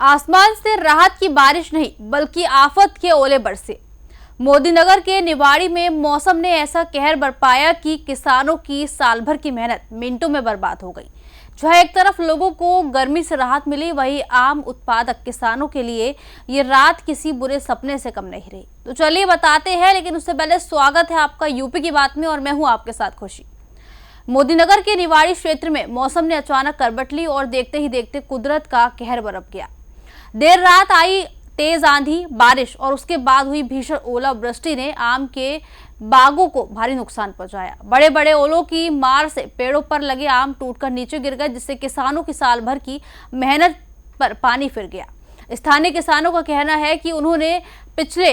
आसमान से राहत की बारिश नहीं बल्कि आफत के ओले बरसे। मोदीनगर के निवाड़ी में मौसम ने ऐसा कहर बरपाया कि किसानों की साल भर की मेहनत मिनटों में बर्बाद हो गई। जहां एक तरफ लोगों को गर्मी से राहत मिली, वहीं आम उत्पादक किसानों के लिए ये रात किसी बुरे सपने से कम नहीं रही। तो चलिए बताते हैं, लेकिन उससे पहले स्वागत है आपका यूपी की बात में और मैं हूं आपके साथ खुशी। मोदीनगर के निवाड़ी क्षेत्र में मौसम ने अचानक करवट ली और देखते ही देखते कुदरत का कहर बरप गया। देर रात आई तेज आंधी बारिश और उसके बाद हुई भीषण ओलावृष्टि ने आम के बागों को भारी नुकसान पहुंचाया। बड़े बड़े ओलों की मार से पेड़ों पर लगे आम टूटकर नीचे गिर गए, जिससे किसानों की साल भर की मेहनत पर पानी फिर गया। स्थानीय किसानों का कहना है कि उन्होंने पिछले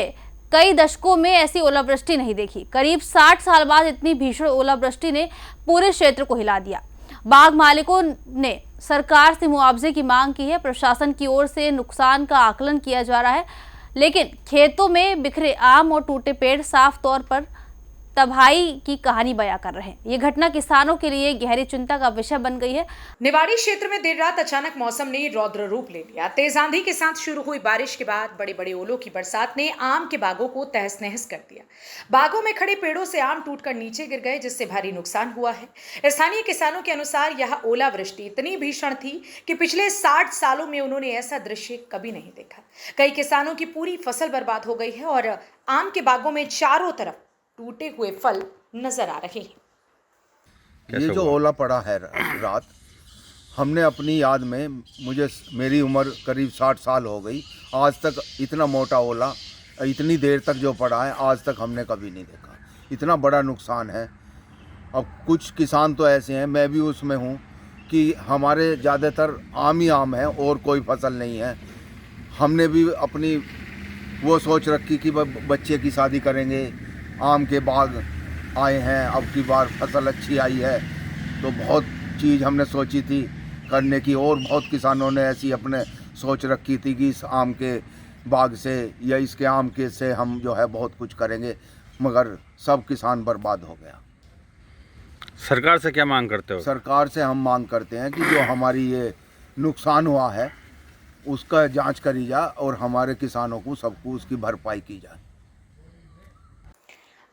कई दशकों में ऐसी ओलावृष्टि नहीं देखी। करीब 60 साल बाद इतनी भीषण ओलावृष्टि ने पूरे क्षेत्र को हिला दिया। बाग मालिकों ने सरकार से मुआवजे की मांग की है। प्रशासन की ओर से नुकसान का आकलन किया जा रहा है, लेकिन खेतों में बिखरे आम और टूटे पेड़ साफ तौर पर तबाही की कहानी बयां कर रहे हैं। ये घटना किसानों के लिए गहरी चिंता का विषय बन गई है। निवाड़ी क्षेत्र में देर रात अचानक मौसम ने रौद्र रूप ले लिया। तेज आंधी के साथ शुरू हुई बारिश के बाद बड़े बड़े ओलों की बरसात ने आम के बागों को तहस नहस कर दिया। बागों में खड़े पेड़ों से आम टूटकर नीचे गिर गए, जिससे भारी नुकसान हुआ है। स्थानीय किसानों के अनुसार यह ओलावृष्टि इतनी भीषण थी कि पिछले 60 सालों में उन्होंने ऐसा दृश्य कभी नहीं देखा। कई किसानों की पूरी फसल बर्बाद हो गई है और आम के बागों में चारों तरफ टूटे हुए फल नजर आ रहे हैं। ये जो ओला पड़ा है रात, हमने अपनी याद में, मेरी उम्र करीब 60 साल हो गई, आज तक इतना मोटा ओला इतनी देर तक जो पड़ा है आज तक हमने कभी नहीं देखा। इतना बड़ा नुकसान है। अब कुछ किसान तो ऐसे हैं, मैं भी उसमें हूँ, कि हमारे ज़्यादातर आम ही आम है और कोई फसल नहीं है। हमने भी अपनी वो सोच रखी कि बच्चे की शादी करेंगे, आम के बाग आए हैं, अब की बार फसल अच्छी आई है, तो बहुत चीज़ हमने सोची थी करने की, और बहुत किसानों ने ऐसी अपने सोच रखी थी कि इस आम के बाग से या इसके आम के से हम जो है बहुत कुछ करेंगे, मगर सब किसान बर्बाद हो गया। सरकार से क्या मांग करते हो? सरकार से हम मांग करते हैं कि जो हमारी ये नुकसान हुआ है उसका जांच करी जाए और हमारे किसानों को सबको उसकी भरपाई की जाए।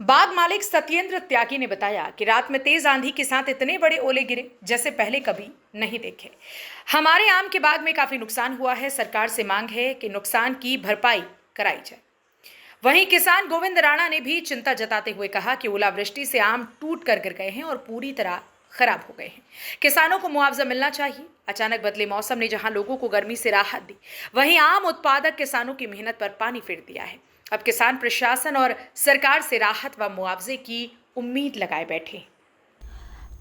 बाग मालिक सत्येंद्र त्यागी ने बताया कि रात में तेज आंधी के साथ इतने बड़े ओले गिरे जैसे पहले कभी नहीं देखे। हमारे आम के बाग में काफी नुकसान हुआ है। सरकार से मांग है कि नुकसान की भरपाई कराई जाए। वहीं किसान गोविंद राणा ने भी चिंता जताते हुए कहा कि ओलावृष्टि से आम टूट कर गिर गए हैं और पूरी तरह खराब हो गए हैं। किसानों को मुआवजा मिलना चाहिए। अचानक बदले मौसम ने जहां लोगों को गर्मी से राहत दी, वहीं आम उत्पादक किसानों की मेहनत पर पानी फेर दिया है। अब किसान प्रशासन और सरकार से राहत व मुआवजे की उम्मीद लगाए बैठे।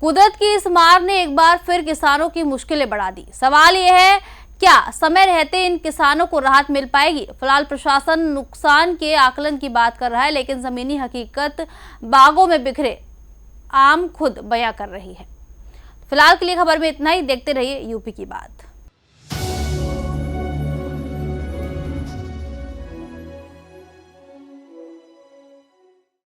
कुदरत की इस मार ने एक बार फिर किसानों की मुश्किलें बढ़ा दी। सवाल यह है, क्या समय रहते इन किसानों को राहत मिल पाएगी? फिलहाल प्रशासन नुकसान के आकलन की बात कर रहा है, लेकिन जमीनी हकीकत बागों में बिखरे आम खुद बयां कर रही है। फिलहाल के लिए खबर में इतना ही। देखते रहिए यूपी की बात।